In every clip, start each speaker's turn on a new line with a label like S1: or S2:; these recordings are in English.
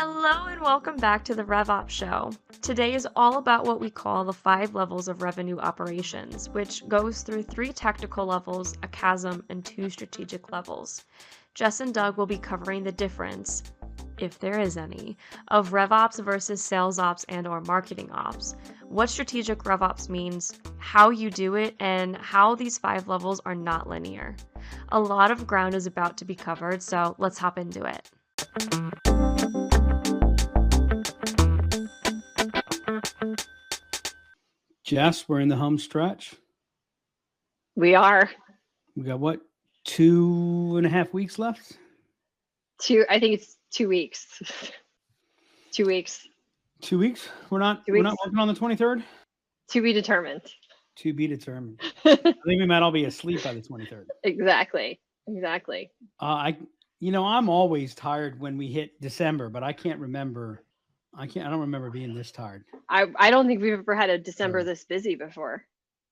S1: Hello and welcome back to the RevOps Show. Today is all about what we call the 5 levels of revenue operations, which goes through 3 technical levels, a chasm, and 2 strategic levels. Jess and Doug will be covering the difference, if there is any, of RevOps versus sales ops and or marketing ops, what strategic RevOps means, how you do it, and how these 5 levels are not linear. A lot of ground is about to be covered, so let's hop into it.
S2: Jess, we're in the home stretch.
S3: We are.
S2: We got what, 2.5 weeks left?
S3: I think it's 2 weeks. 2 weeks.
S2: 2 weeks? We're not working on the 23rd?
S3: To be determined.
S2: To be determined. I think we might all be asleep by the 23rd.
S3: Exactly.
S2: I'm always tired when we hit December, but I don't remember being this tired.
S3: I don't think we've ever had a December this busy before.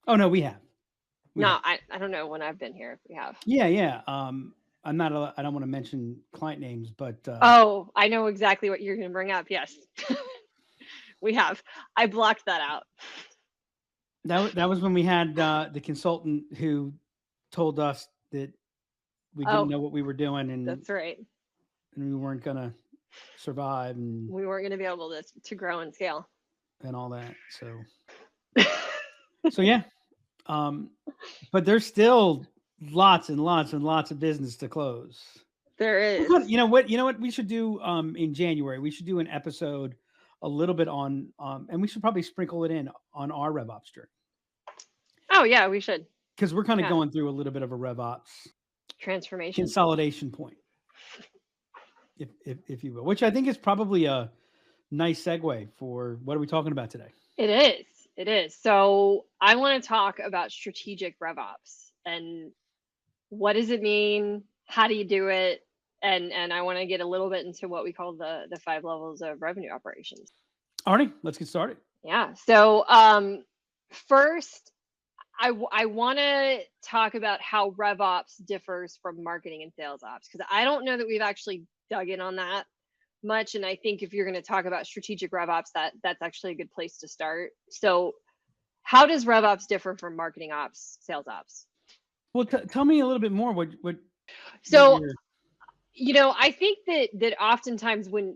S2: Oh no, we have.
S3: I don't know when I've been here if we have.
S2: Yeah. I don't want to mention client names, but
S3: oh, I know exactly what you're going to bring up. Yes. We have. I blocked that out.
S2: That was when we had the consultant who told us that we didn't know what we were doing, and
S3: that's right.
S2: And we weren't gonna survive, and
S3: we weren't gonna be able to grow and scale
S2: and all that. So yeah. But there's still lots and lots and lots of business to close.
S3: There is.
S2: You know what we should do in January? We should do an episode a little bit on and we should probably sprinkle it in on our RevOps journey.
S3: Oh yeah, we should.
S2: Because we're kind of going through a little bit of a RevOps
S3: transformation
S2: consolidation point. If you will, which I think is probably a nice segue for what are we talking about today?
S3: It is. So I want to talk about strategic RevOps and what does it mean? How do you do it? And I want to get a little bit into what we call the 5 levels of revenue operations.
S2: Alrighty, let's get started.
S3: Yeah. So first, I want to talk about how RevOps differs from marketing and sales ops, because I don't know that we've actually dug in on that much. And I think if you're going to talk about strategic RevOps, that's actually a good place to start. So how does RevOps differ from marketing ops, sales ops?
S2: Well, tell me a little bit more.
S3: I think that oftentimes when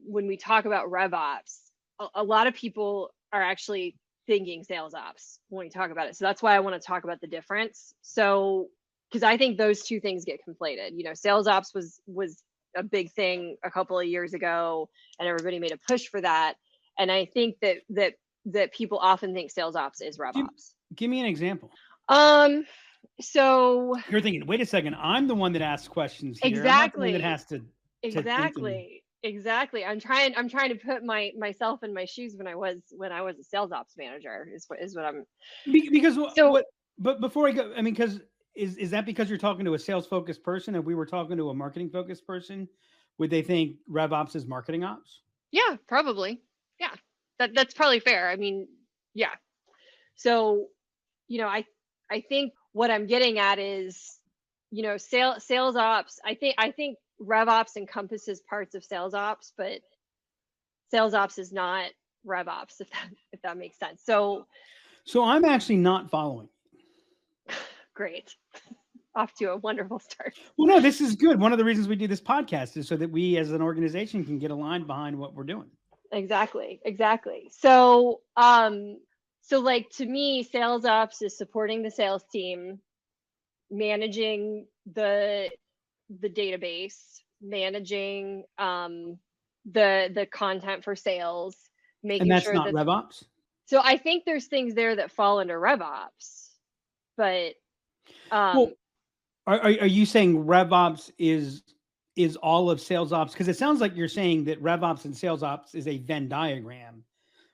S3: we talk about RevOps, a lot of people are actually thinking sales ops when we talk about it. So that's why I want to talk about the difference. So, because I think those two things get conflated. Sales ops was a big thing a couple of years ago, and everybody made a push for that. And I think that people often think sales ops is RevOps.
S2: Give me an example.
S3: So
S2: you're thinking, wait a second, I'm the one that asks questions here.
S3: Exactly.
S2: I'm not the one that has to
S3: Exactly. I'm trying to put myself in my shoes when I was a sales ops manager is what I'm.
S2: But before I go, I mean, because is that because you're talking to a sales focused person and we were talking to a marketing focused person? Would they think RevOps is marketing ops?
S3: Yeah, probably. Yeah, that's probably fair. I mean, yeah. So, I think what I'm getting at is, sales ops. I think RevOps encompasses parts of sales ops, but sales ops is not RevOps, if that makes sense. So
S2: I'm actually not following.
S3: Great. Off to a wonderful start.
S2: Well, no, this is good. One of the reasons we do this podcast is so that we as an organization can get aligned behind what we're doing.
S3: Exactly. So, like, to me, sales ops is supporting the sales team, managing the database, managing the content for sales, making
S2: sure. And
S3: that's
S2: not RevOps?
S3: So I think there's things there that fall under RevOps, but
S2: are you saying RevOps is all of sales ops? Because it sounds like you're saying that RevOps and sales ops is a Venn diagram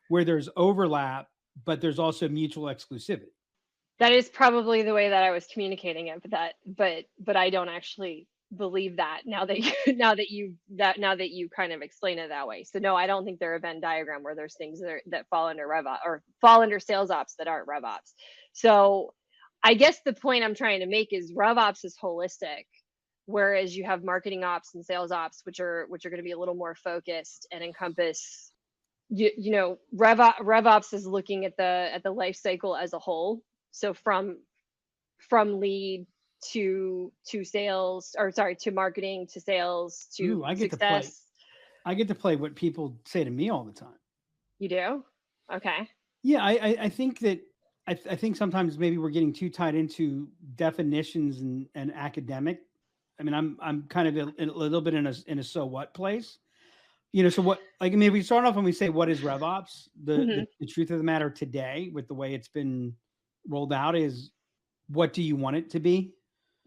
S2: where there's overlap, but there's also mutual exclusivity.
S3: That is probably the way that I was communicating it, but I don't actually believe that now that you kind of explain it that way. So no, I don't think they're a Venn diagram where there's things that fall under RevOps or fall under sales ops that aren't RevOps. So I guess the point I'm trying to make is RevOps is holistic, whereas you have marketing ops and sales ops, which are going to be a little more focused and encompass, RevOps is looking at the life cycle as a whole. So from lead to sales, or sorry, to marketing, to sales, to success.
S2: I get to play what people say to me all the time.
S3: You do? Okay.
S2: Yeah, I think that I think sometimes maybe we're getting too tied into definitions and academic. I mean, I'm kind of a little bit in a so what place. So what, like, maybe we start off when we say, what is RevOps? The truth of the matter today, with the way it's been rolled out, is what do you want it to be?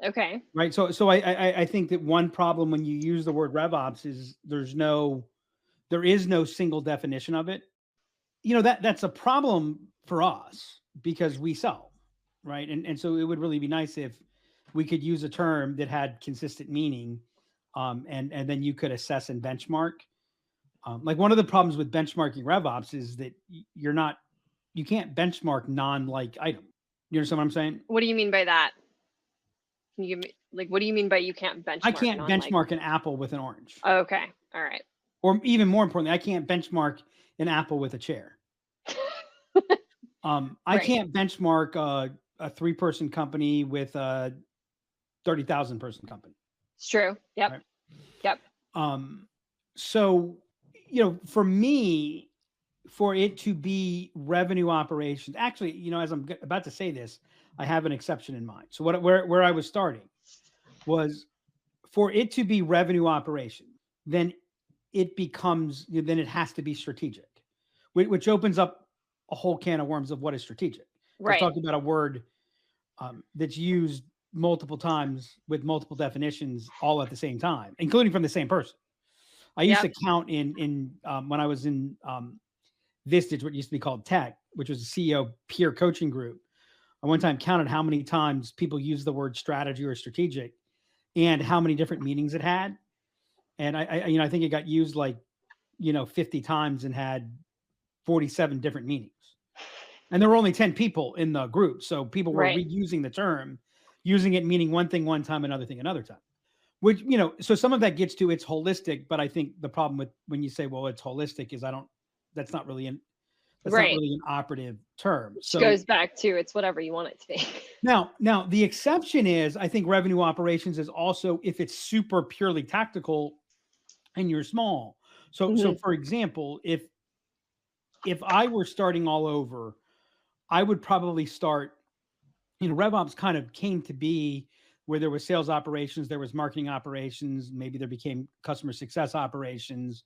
S3: Okay.
S2: Right. So I think that one problem when you use the word RevOps is there is no single definition of it. That's a problem for us because we sell, right? And so it would really be nice if we could use a term that had consistent meaning, and then you could assess and benchmark. Like, one of the problems with benchmarking RevOps is that you can't benchmark non-like item. You understand what I'm saying?
S3: What do you mean by that? Can you give me, like, what do you mean by you can't benchmark?
S2: I can't benchmark an apple with an orange.
S3: Oh, okay. All right.
S2: Or even more importantly, I can't benchmark an apple with a chair. I can't benchmark a 3-person company with a 30,000 person company.
S3: It's true. Yep.
S2: Right?
S3: Yep.
S2: So, for me, for it to be revenue operations, actually, as I'm about to say this, I have an exception in mind. So where I was starting was, for it to be revenue operation, then it has to be strategic, which opens up a whole can of worms of what is strategic.
S3: Right.
S2: We're talking about a word that's used multiple times with multiple definitions all at the same time, including from the same person. I used to count in when I was in Vistage, what used to be called Tech, which was a CEO peer coaching group. I one time counted how many times people used the word strategy or strategic and how many different meanings it had. And I think it got used 50 times and had 47 different meanings. And there were only 10 people in the group. So people were reusing the term, using it meaning one thing one time, another thing another time. Which, so some of that gets to it's holistic, but I think the problem with when you say, well, it's holistic, is that's not really an operative term. So
S3: it goes back to, it's whatever you want it to be.
S2: Now the exception is, I think revenue operations is also if it's super purely tactical and you're small. So for example, if I were starting all over, I would probably start, RevOps kind of came to be where there was sales operations, there was marketing operations, maybe there became customer success operations.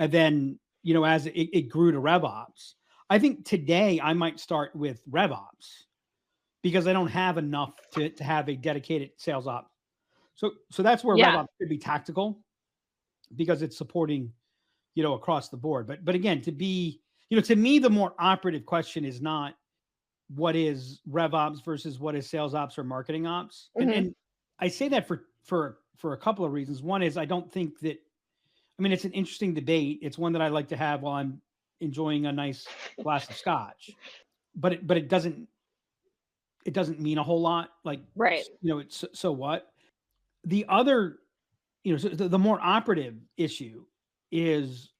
S2: And then, as it grew to RevOps, I think today I might start with RevOps because I don't have enough to have a dedicated sales ops. So that's where RevOps could be tactical because it's supporting, across the board. But again, to be, to me, the more operative question is not what is RevOps versus what is sales ops or marketing ops. And I say that for a couple of reasons. One is I don't think that, it's an interesting debate. It's one that I like to have while I'm enjoying a nice glass of scotch, but it doesn't mean a whole lot. Like, it's so what. The other, so the more operative issue is,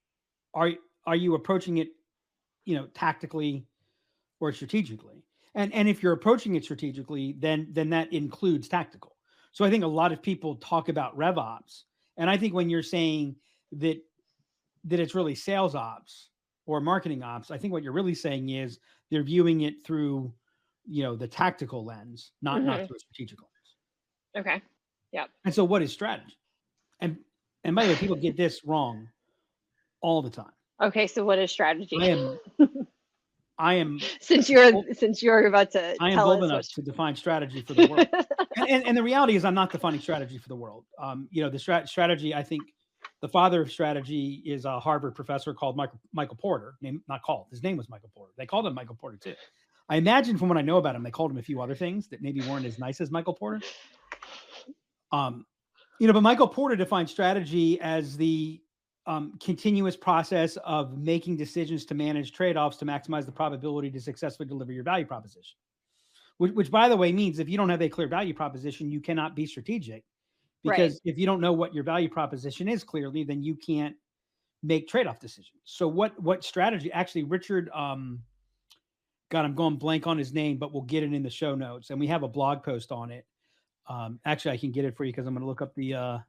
S2: are you approaching it, tactically or strategically? And if you're approaching it strategically, then that includes tactical. So I think a lot of people talk about RevOps, and I think when you're saying that it's really sales ops or marketing ops, I think what you're really saying is they're viewing it through, the tactical lens, not through a strategic lens.
S3: Okay. Yeah.
S2: And so what is strategy? And by the way, people get this wrong all the time.
S3: Okay. So what is strategy?
S2: I am
S3: since you're about to
S2: I am bold enough to define strategy for the world. and the reality is I'm not defining strategy for the world. The strategy, I think the father of strategy is a Harvard professor called Michael Porter. His name was Michael Porter. They called him Michael Porter too. I imagine from what I know about him, they called him a few other things that maybe weren't as nice as Michael Porter. But Michael Porter defined strategy as the continuous process of making decisions to manage trade-offs to maximize the probability to successfully deliver your value proposition. Which by the way, means if you don't have a clear value proposition, you cannot be strategic because if you don't know what your value proposition is clearly, then you can't make trade-off decisions. So what strategy? Actually, Richard, God, I'm going blank on his name, but we'll get it in the show notes, and we have a blog post on it. Actually, I can get it for you because I'm going to look up the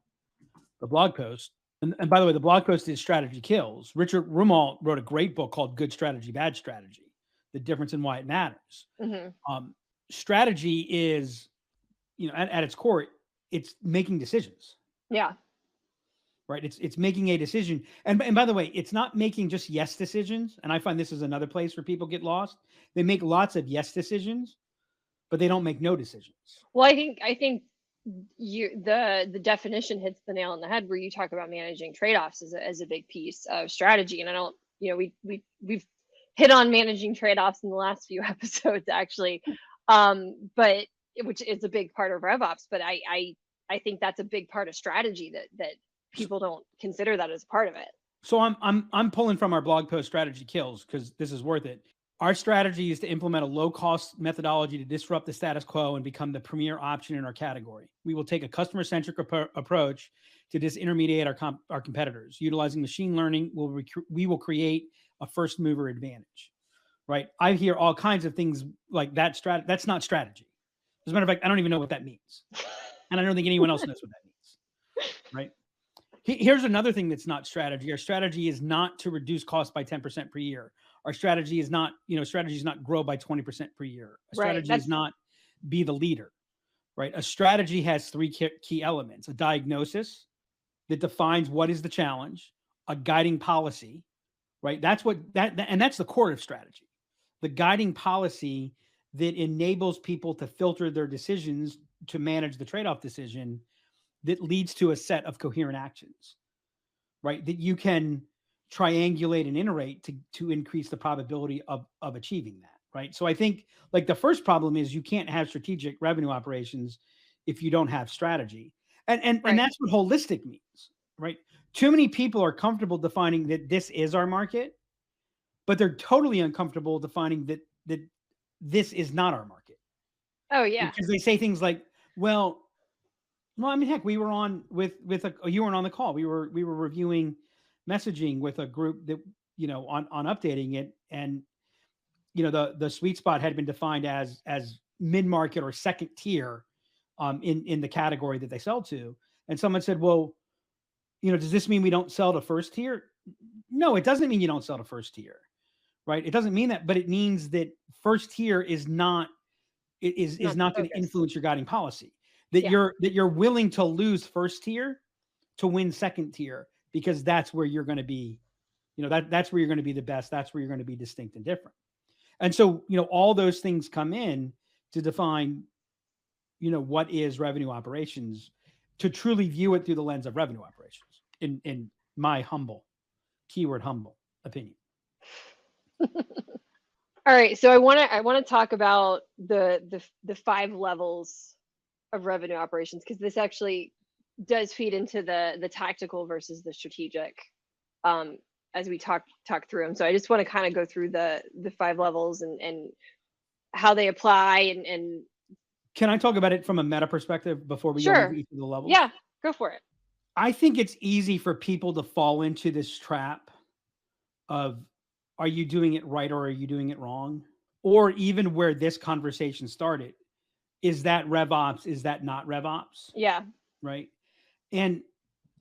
S2: blog post. And by the way, the blog post is Strategy Kills. Richard Rumalt wrote a great book called Good Strategy, Bad Strategy, the difference in why it matters. Strategy is, at its core, it's making decisions.
S3: Yeah.
S2: Right. It's making a decision. And by the way, it's not making just yes decisions. And I find this is another place where people get lost. They make lots of yes decisions, but they don't make no decisions.
S3: Well, I think the definition hits the nail on the head where you talk about managing trade-offs as a big piece of strategy. And I don't, we've hit on managing trade-offs in the last few episodes actually. But which is a big part of RevOps, but I think that's a big part of strategy that people don't consider that as part of it.
S2: So I'm pulling from our blog post Strategy Kills because this is worth it. Our strategy is to implement a low-cost methodology to disrupt the status quo and become the premier option in our category. We will take a customer-centric approach to disintermediate our competitors. Utilizing machine learning, we will create a first-mover advantage. Right? I hear all kinds of things like that. That's not strategy. As a matter of fact, I don't even know what that means, and I don't think anyone else knows what that means. Right? Here's another thing that's not strategy. Our strategy is not to reduce costs by 10% per year. Our strategy is not, strategy is not grow by 20% per year. A strategy is not be the leader, right? A strategy has three key elements: a diagnosis that defines what is the challenge, a guiding policy, right? That's and that's the core of strategy. The guiding policy that enables people to filter their decisions to manage the trade-off decision that leads to a set of coherent actions, right? That you can triangulate and iterate to increase the probability of achieving that, right? So I think like the first problem is you can't have strategic revenue operations if you don't have strategy. And that's what holistic means, right? Too many people are comfortable defining that this is our market, but they're totally uncomfortable defining that this is not our market.
S3: Oh yeah.
S2: Because they say things like, well, I mean, heck, we were on you weren't on the call. We were reviewing messaging with a group that, on updating it. And, the sweet spot had been defined as mid-market or second tier in the category that they sell to. And someone said, well, does this mean we don't sell to first tier? No, it doesn't mean you don't sell to first tier, right? It doesn't mean that, but it means that first tier is not going to influence your guiding policy. That you're willing to lose first tier to win second tier, because that's where you're going to be, that's where you're going to be the best. That's where you're going to be distinct and different. And so, all those things come in to define, what is revenue operations, to truly view it through the lens of revenue operations, in my humble opinion.
S3: All right. So I want to talk about the 5 levels of revenue operations, because this actually does feed into the tactical versus the strategic as we talk through them. So I just want to kind of go through the 5 levels and how they apply and
S2: can I talk about it from a meta perspective before we go into each of the levels?
S3: Yeah, go for it.
S2: I think it's easy for people to fall into this trap of, are you doing it right or are you doing it wrong? Or even where this conversation started, is that RevOps? Is that not RevOps?
S3: Yeah.
S2: Right. And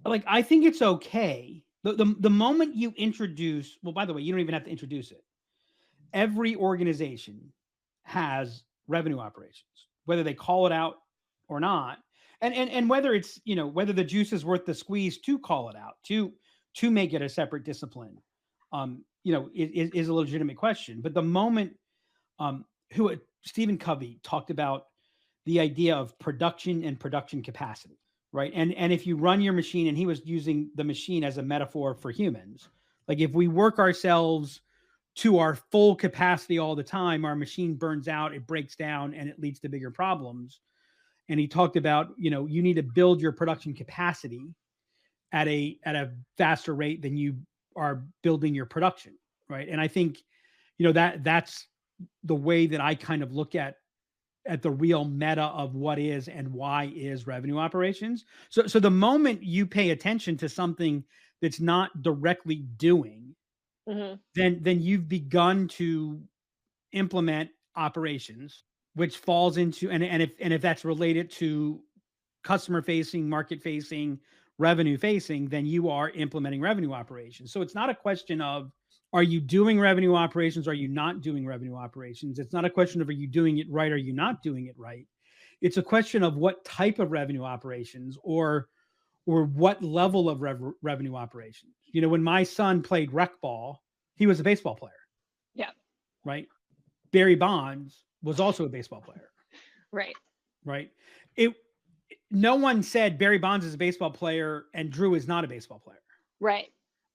S2: like, I think it's okay. The moment you introduce, well, by the way, you don't even have to introduce it. Every organization has revenue operations, whether they call it out or not. And whether it's, whether the juice is worth the squeeze to call it out, to make it a separate discipline, is a legitimate question. But the moment Stephen Covey talked about the idea of production and production capacity, right? And if you run your machine, and he was using the machine as a metaphor for humans, like if we work ourselves to our full capacity all the time, our machine burns out, it breaks down, and it leads to bigger problems. And he talked about, you need to build your production capacity at a faster rate than you are building your production, right? And I think, that's the way that I kind of look at at the real meta of what is and why is revenue operations. So the moment you pay attention to something that's not directly doing, then you've begun to implement operations, which falls into, and if that's related to customer facing, market facing, revenue facing, then you are implementing revenue operations. So it's not a question of, are you doing revenue operations? Are you not doing revenue operations? It's not a question of, are you doing it right? Are you not doing it right? It's a question of what type of revenue operations, or what level of revenue operations. You know, when my son played rec ball, he was a baseball player.
S3: Yeah.
S2: Right. Barry Bonds was also a baseball player.
S3: Right.
S2: Right. No one said Barry Bonds is a baseball player and Drew is not a baseball player.
S3: Right.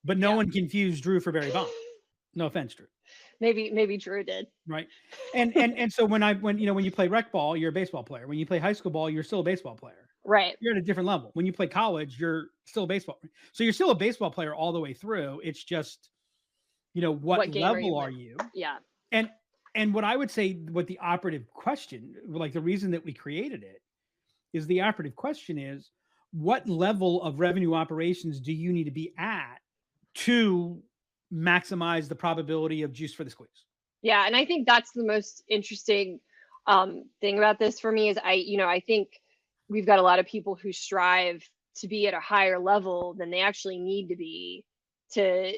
S2: But no one confused Drew for Barry Bonds. No offense, Drew.
S3: Maybe Drew did.
S2: Right. And so when you play rec ball, you're a baseball player. When you play high school ball, you're still a baseball player.
S3: Right.
S2: You're at a different level. When you play college, you're still a baseball. So you're still a baseball player all the way through. It's just, what level are you?
S3: Yeah.
S2: And what I would say, what the operative question, like the reason that we created it, is the operative question is, what level of revenue operations do you need to be at to maximize the probability of juice for the squeeze?
S3: Yeah. And I think that's the most interesting thing about this for me is I think we've got a lot of people who strive to be at a higher level than they actually need to be to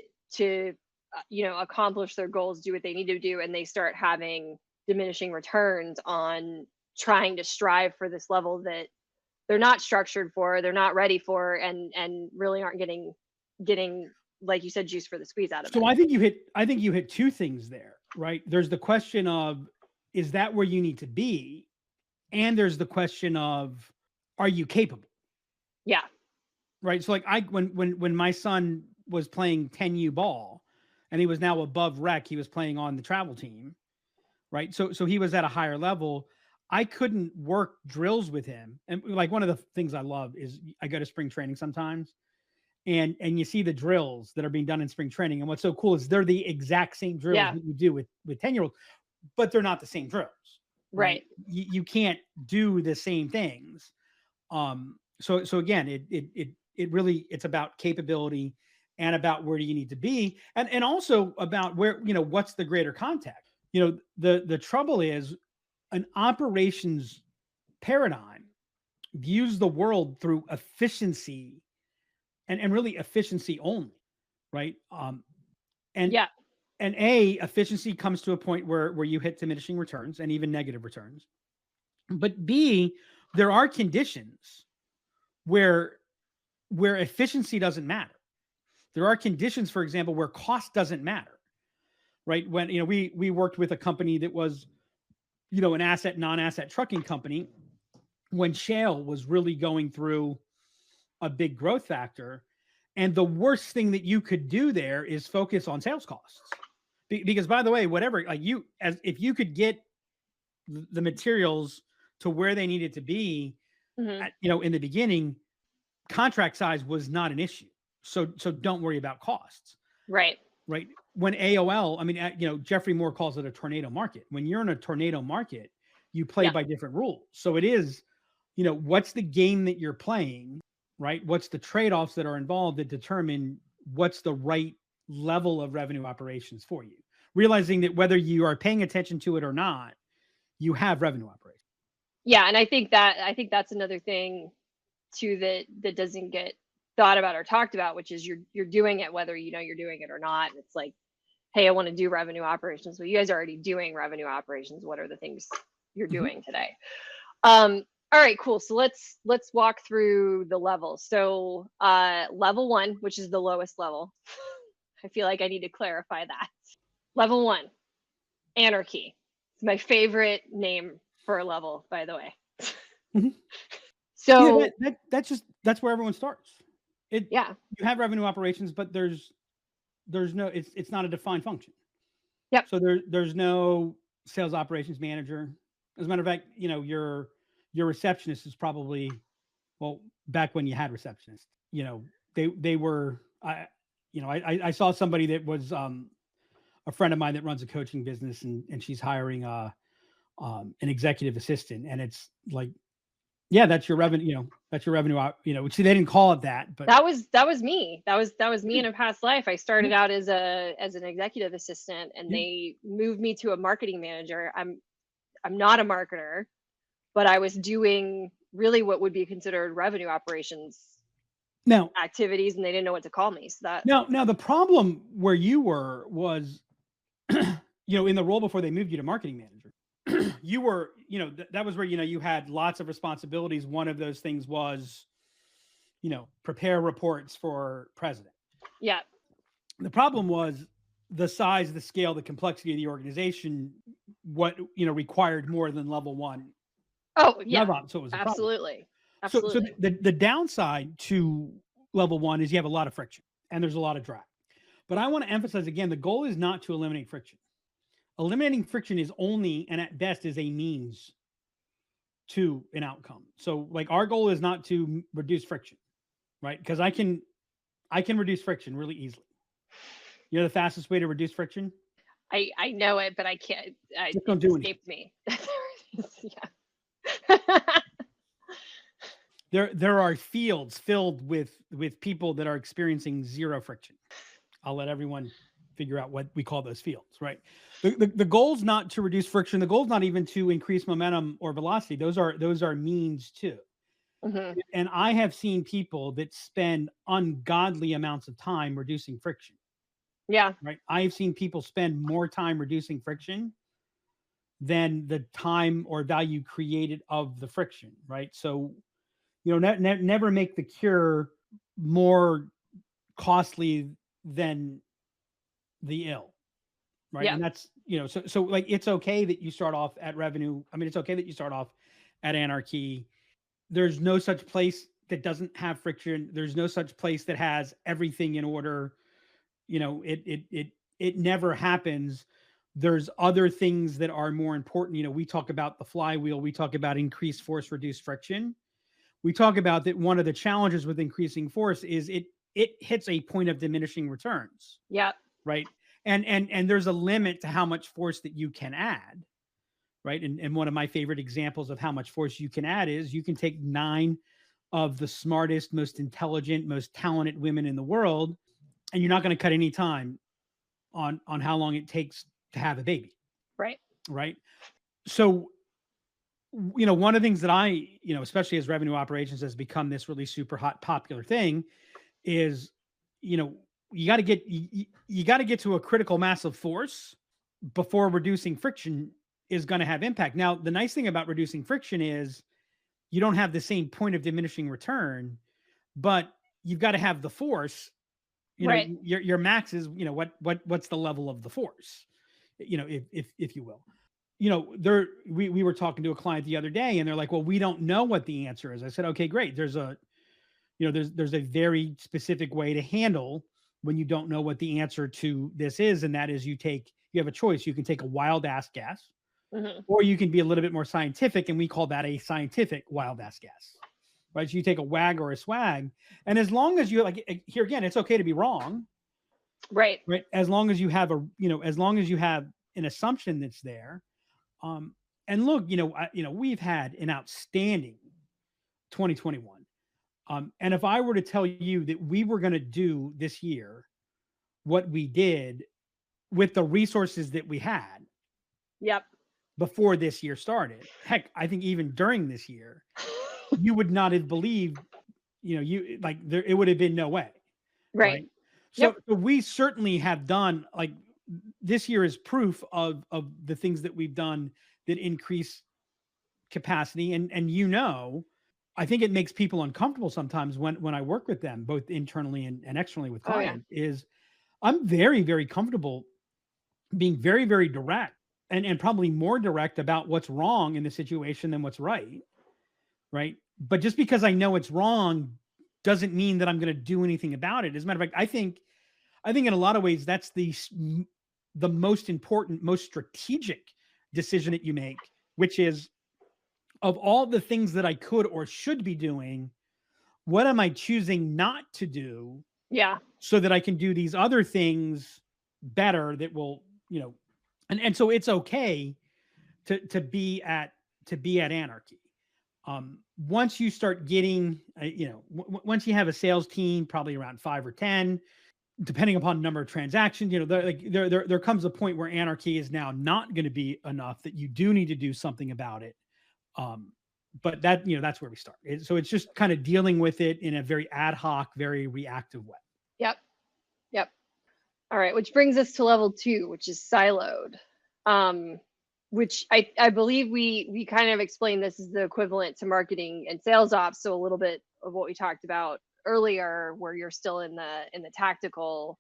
S3: accomplish their goals, do what they need to do. And they start having diminishing returns on trying to strive for this level that they're not structured for, they're not ready for, and really aren't getting, like you said, juice for the squeeze out of it.
S2: So I think you hit two things there, right? There's the question of, is that where you need to be? And there's the question of, are you capable?
S3: Yeah.
S2: Right. So like when my son was playing 10U ball and he was now above rec, he was playing on the travel team. Right. So he was at a higher level. I couldn't work drills with him. And like, one of the things I love is I go to spring training sometimes and you see the drills that are being done in spring training. And what's so cool is they're the exact same drills that you do with 10-year-olds, but they're not the same drills.
S3: Right.
S2: You can't do the same things. So again, it really, it's about capability and about where do you need to be, and also about where, what's the greater context. The trouble is, an operations paradigm views the world through efficiency and really efficiency only, right? And efficiency comes to a point where you hit diminishing returns and even negative returns. But B, there are conditions where efficiency doesn't matter. There are conditions, for example, where cost doesn't matter, right? When, we worked with a company that was, an asset, non-asset trucking company, when shale was really going through a big growth factor. And the worst thing that you could do there is focus on sales costs. Because, by the way, whatever, like if you could get the materials to where they needed to be, in the beginning, contract size was not an issue. So don't worry about costs.
S3: Right.
S2: Right. When AOL, Jeffrey Moore calls it a tornado market. When you're in a tornado market, you play by different rules. So it is, what's the game that you're playing, right? What's the trade-offs that are involved that determine what's the right level of revenue operations for you? Realizing that whether you are paying attention to it or not, you have revenue operations.
S3: Yeah. And I think that's another thing too, that doesn't get thought about or talked about, which is you're doing it whether you're doing it or not. It's like, hey, I want to do revenue operations. Well, you guys are already doing revenue operations. What are the things you're doing today? All right, cool. So let's walk through the levels. So level 1, which is the lowest level. I feel like I need to clarify that. Level 1, Anarchy. It's my favorite name for a level, by the way. So
S2: that's where everyone starts. You have revenue operations, but there's no, it's not a defined function.
S3: Yep.
S2: So there's no sales operations manager. As a matter of fact, your receptionist is probably, well, back when you had receptionists, they were, I saw somebody that was a friend of mine that runs a coaching business, and she's hiring a an executive assistant, and it's like, yeah, that's your revenue, that's your revenue out, which they didn't call it that, but
S3: that was me. That was me in a past life. I started out as an executive assistant, and they moved me to a marketing manager. I'm not a marketer, but I was doing really what would be considered revenue operations
S2: now
S3: activities, and they didn't know what to call me. So that
S2: now the problem where you were was, in the role before they moved you to marketing manager, you were, that was where, you had lots of responsibilities. One of those things was, prepare reports for president.
S3: Yeah.
S2: The problem was the size, the scale, the complexity of the organization, what, required more than level one.
S3: Oh yeah.
S2: RevOps, so it was a
S3: absolutely.
S2: problem. So the downside to level one is you have a lot of friction and there's a lot of drag. But I want to emphasize again, the goal is not to eliminate friction. Eliminating friction is only, and at best, is a means to an outcome. So like our goal is not to reduce friction, right? Because I can reduce friction really easily. The fastest way to reduce friction?
S3: I know it, but I can't.
S2: Just don't do
S3: escaped me.
S2: Yeah. There are fields filled with people that are experiencing zero friction. I'll let everyone figure out what we call those fields, right? The goal's not to reduce friction. The goal's not even to increase momentum or velocity. Those are means too.
S3: Mm-hmm.
S2: And I have seen people that spend ungodly amounts of time reducing friction.
S3: Yeah.
S2: Right. I've seen people spend more time reducing friction than the time or value created of the friction. Right. So, never make the cure more costly than the ill. Right.
S3: Yeah.
S2: And that's, so like, it's okay that you start off at revenue. I mean, it's okay that you start off at Anarchy. There's no such place that doesn't have friction. There's no such place that has everything in order. It never happens. There's other things that are more important. We talk about the flywheel. We talk about increased force, reduced friction. We talk about that one of the challenges with increasing force is it hits a point of diminishing returns.
S3: Yeah.
S2: Right. And there's a limit to how much force that you can add. Right. And one of my favorite examples of how much force you can add is you can take 9 of the smartest, most intelligent, most talented women in the world, and you're not going to cut any time on how long it takes to have a baby.
S3: Right.
S2: Right. So, one of the things that I, especially as revenue operations has become this really super hot, popular thing is, you got to get to a critical mass of force before reducing friction is going to have impact. Now, the nice thing about reducing friction is you don't have the same point of diminishing return, but you've got to have the force.
S3: Right.
S2: Your max is, what's the level of the force, if you will. We were talking to a client the other day and they're like, well, we don't know what the answer is. I said, okay, great. There's a very specific way to handle when you don't know what the answer to this is. And that is you have a choice. You can take a wild ass guess,
S3: mm-hmm.
S2: or you can be a little bit more scientific. And we call that a scientific wild ass guess. Right. So you take a wag or a swag. And as long as you here again, it's okay to be wrong.
S3: Right.
S2: Right. As long as you have as long as you have an assumption that's there. And look, we've had an outstanding 2021. And if I were to tell you that we were going to do this year what we did with the resources that we had.
S3: Yep.
S2: Before this year started, heck, I think even during this year, you would not have believed, it would have been no way.
S3: Right.
S2: So we certainly have done, this year is proof of the things that we've done that increase capacity. And I think it makes people uncomfortable sometimes when I work with them, both internally and externally with clients, is I'm very, very comfortable being very, very direct and probably more direct about what's wrong in the situation than what's right. Right. But just because I know it's wrong doesn't mean that I'm going to do anything about it. As a matter of fact, I think in a lot of ways, that's the most important, most strategic decision that you make, which is, of all the things that I could or should be doing, what am I choosing not to do?
S3: Yeah.
S2: So that I can do these other things better that will, and so it's okay to be at Anarchy. Once you start getting, once you have a sales team, probably around 5 or 10, depending upon the number of transactions, there comes a point where Anarchy is now not going to be enough, that you do need to do something about it. But that's where we start. So it's just kind of dealing with it in a very ad hoc, very reactive way.
S3: Yep. All right, which brings us to level 2, which is siloed. Which I believe we kind of explained this is the equivalent to marketing and sales ops. So a little bit of what we talked about earlier, where you're still in the tactical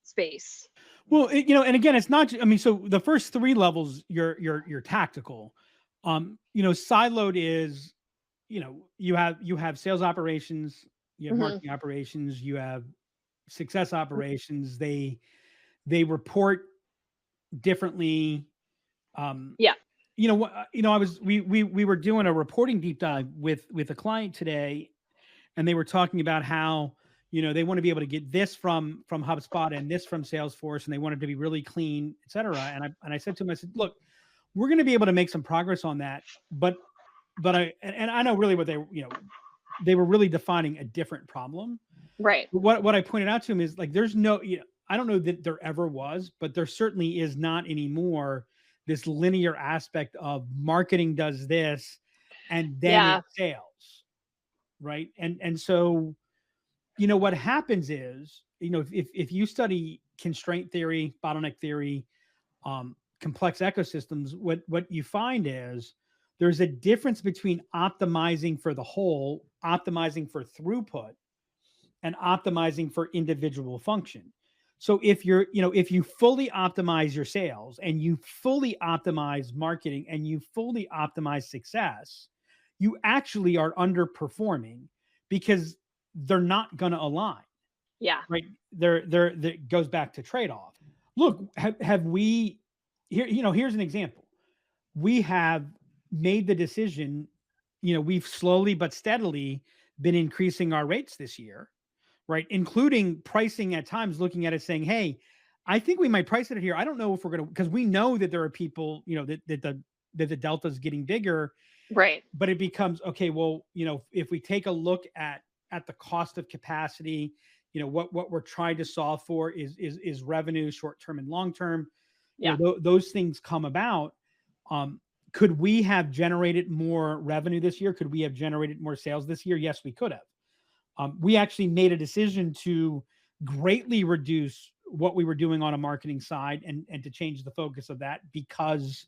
S3: space.
S2: Well, and again, it's not. I mean, so the first 3 levels, you're tactical. Siloed is, you have sales operations, you have marketing operations, you have success operations. They report differently. We were doing a reporting deep dive with a client today, and they were talking about how, they want to be able to get this from HubSpot and this from Salesforce, and they want it to be really clean, et cetera. And I said to him, I said, look, we're going to be able to make some progress on that, but I know really what they were really defining a different problem.
S3: Right.
S2: What I pointed out to him is, like, there's no, I don't know that there ever was, but there certainly is not anymore this linear aspect of marketing does this and then it's sales. Right. And so, what happens is, if you study constraint theory, bottleneck theory, complex ecosystems, what you find is there's a difference between optimizing for the whole, optimizing for throughput, and optimizing for individual function. So if you fully optimize your sales, and you fully optimize marketing, and you fully optimize success, you actually are underperforming, because they're not going to align.
S3: Yeah.
S2: Right. That goes back to trade-off. Look, have we here, here's an example. We have made the decision, we've slowly but steadily been increasing our rates this year, right? Including pricing at times, looking at it saying, hey, I think we might price it here. I don't know if we're going to, because we know that there are people, that the delta is getting bigger.
S3: Right.
S2: But it becomes, okay, well, if we take a look at the cost of capacity, what we're trying to solve for is revenue, short-term and long-term.
S3: Yeah.
S2: Those things come about. Could we have generated more revenue this year? Could we have generated more sales this year? Yes, we could have. We actually made a decision to greatly reduce what we were doing on a marketing side and to change the focus of that, because,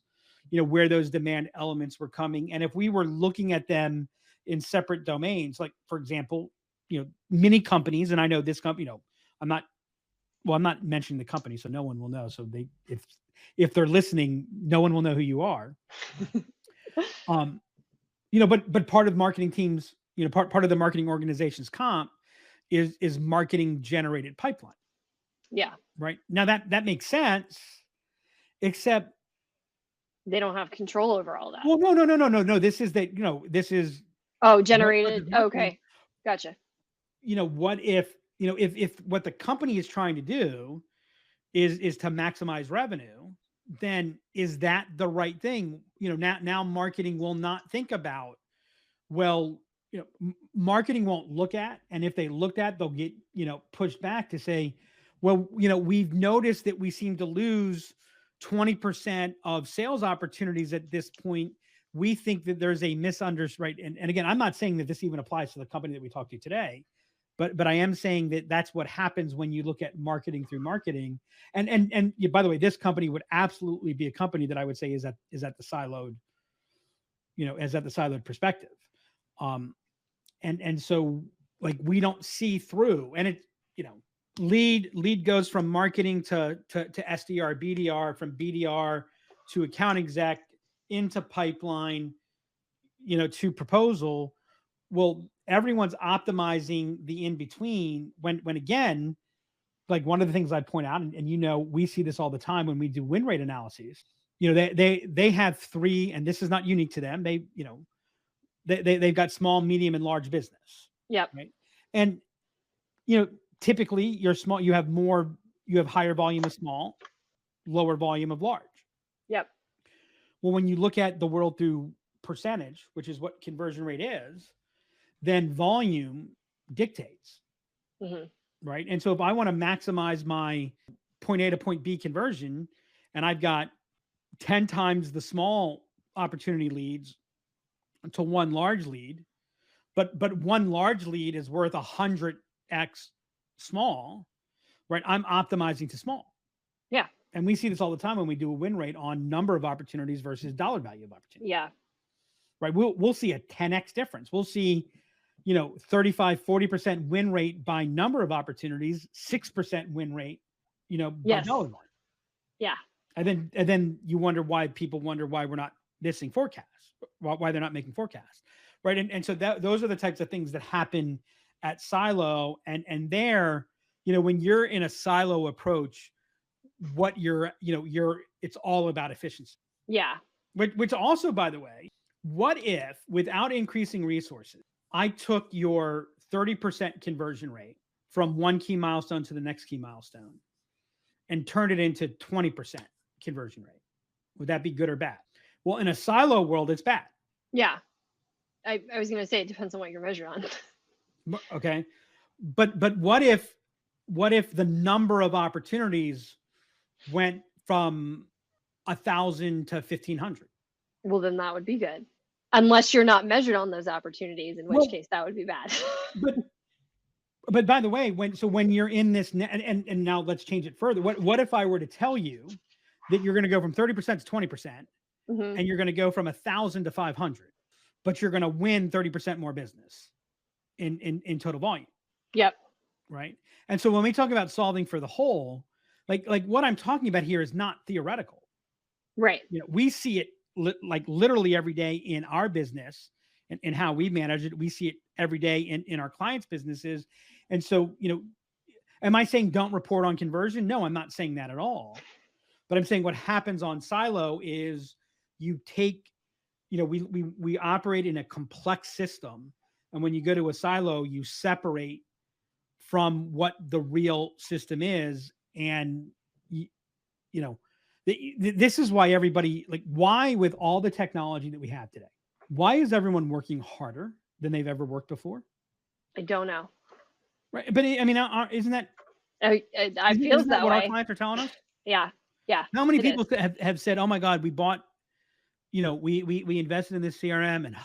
S2: where those demand elements were coming. And if we were looking at them in separate domains, like, for example, many companies, and I know this company, I'm not mentioning the company, so no one will know. So if they're listening, no one will know who you are. But part of marketing teams, part of the marketing organization's comp is marketing generated pipeline.
S3: Yeah.
S2: Right. Now that makes sense, except
S3: they don't have control over all that.
S2: Well, no. This is this is.
S3: Oh, generated. Okay. Gotcha.
S2: What if what the company is trying to do is to maximize revenue, then is that the right thing? Now marketing will not think about, well, marketing won't look at, and if they looked at, they'll get, pushed back to say, well, we've noticed that we seem to lose 20% of sales opportunities at this point. We think that there's a misunderstanding. And again, I'm not saying that this even applies to the company that we talked to today, but I am saying that that's what happens when you look at marketing through marketing. And by the way, this company would absolutely be a company that I would say is at the siloed, perspective. And so, like, we don't see through, and it, lead goes from marketing to SDR, BDR, from BDR to account exec, into pipeline, to proposal. Well, everyone's optimizing the in between, when again, like, one of the things I point out, and we see this all the time when we do win rate analyses. They have 3, and this is not unique to them. They've got small, medium, and large business.
S3: Yep.
S2: Right. And typically you're small, you have higher volume of small, lower volume of large.
S3: Yep.
S2: Well, when you look at the world through percentage, which is what conversion rate is, then volume dictates, right? And so if I want to maximize my point A to point B conversion, and I've got 10 times the small opportunity leads to one large lead, but one large lead is worth 100x small, right? I'm optimizing to small.
S3: Yeah.
S2: And we see this all the time when we do a win rate on number of opportunities versus dollar value of opportunity.
S3: Yeah.
S2: Right. We'll see a 10x difference. We'll see, 35, 40% win rate by number of opportunities, 6% win rate, by dollar value.
S3: Yeah.
S2: And then you wonder why people wonder why we're not missing forecasts, why they're not making forecasts. Right. And so those are the types of things that happen at silo. And there, when you're in a silo approach, what it's all about efficiency.
S3: Yeah.
S2: Which also, by the way, what if without increasing resources, I took your 30% conversion rate from one key milestone to the next key milestone and turned it into 20% conversion rate? Would that be good or bad? Well, in a silo world, it's bad.
S3: Yeah. I was going to say, it depends on what you're measured on.
S2: Okay. But what if the number of opportunities went from 1,000 to 1,500?
S3: Well, then that would be good. Unless you're not measured on those opportunities, in which case that would be bad.
S2: but by the way, when you're in this, and now let's change it further. What if I were to tell you that you're going to go from 30% to 20%, and you're going to go from 1,000 to 500, but you're going to win 30% more business in total volume?
S3: Yep.
S2: Right. And so when we talk about solving for the whole, like what I'm talking about here is not theoretical.
S3: Right.
S2: We see it literally every day in our business and how we manage it. We see it every day in our clients' businesses. And so, am I saying don't report on conversion? No, I'm not saying that at all. But I'm saying what happens on silo is you take, we operate in a complex system. And when you go to a silo, you separate from what the real system is. And, this is why everybody, why with all the technology that we have today, why is everyone working harder than they've ever worked before?
S3: I don't know.
S2: Right. But I mean, isn't that,
S3: I feel that
S2: what
S3: way.
S2: our clients are telling us?
S3: Yeah. Yeah.
S2: How many people have said, oh my God, we bought, we invested in this CRM and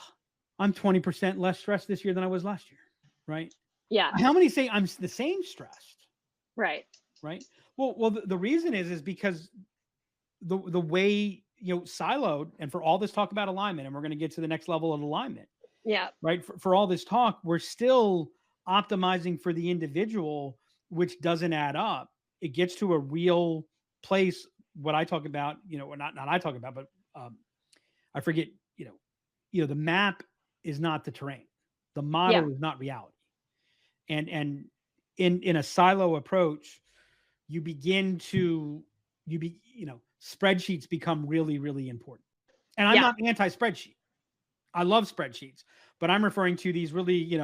S2: I'm 20% less stressed this year than I was last year. Right.
S3: Yeah.
S2: How many say I'm the same stressed?
S3: Right.
S2: Right. Well, the reason is because the way, siloed, and for all this talk about alignment, and we're going to get to the next level of alignment.
S3: Yeah.
S2: Right. For all this talk, we're still optimizing for the individual, which doesn't add up. It gets to a real place. What I talk about, or not I talk about, but I forget, the map is not the terrain. The model is not reality. And in a silo approach, spreadsheets become really, really important. And I'm not anti-spreadsheet. I love spreadsheets, but I'm referring to these really,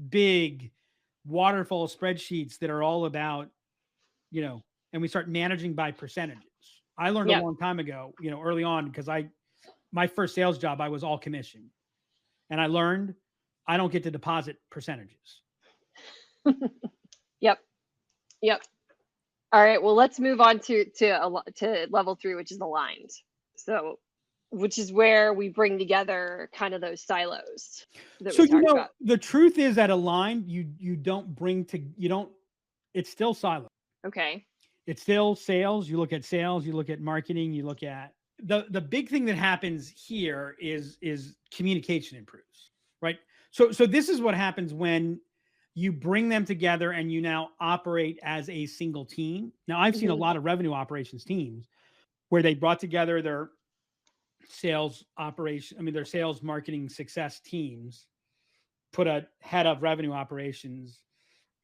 S2: big waterfall spreadsheets that are all about, and we start managing by percentages. I learned a long time ago, early on, because my first sales job, I was all commission, and I learned I don't get to deposit percentages.
S3: Yep. All right. Well, let's move on to level 3, which is aligned. So, which is where we bring together kind of those silos that we talked about.
S2: The truth is that aligned, you don't it's still silo.
S3: Okay.
S2: It's still sales. You look at sales, you look at marketing, you look at the big thing that happens here is communication improves, right? So this is what happens when you bring them together and you now operate as a single team. Now, I've seen a lot of revenue operations teams where they brought together their sales their sales marketing success teams, put a head of revenue operations,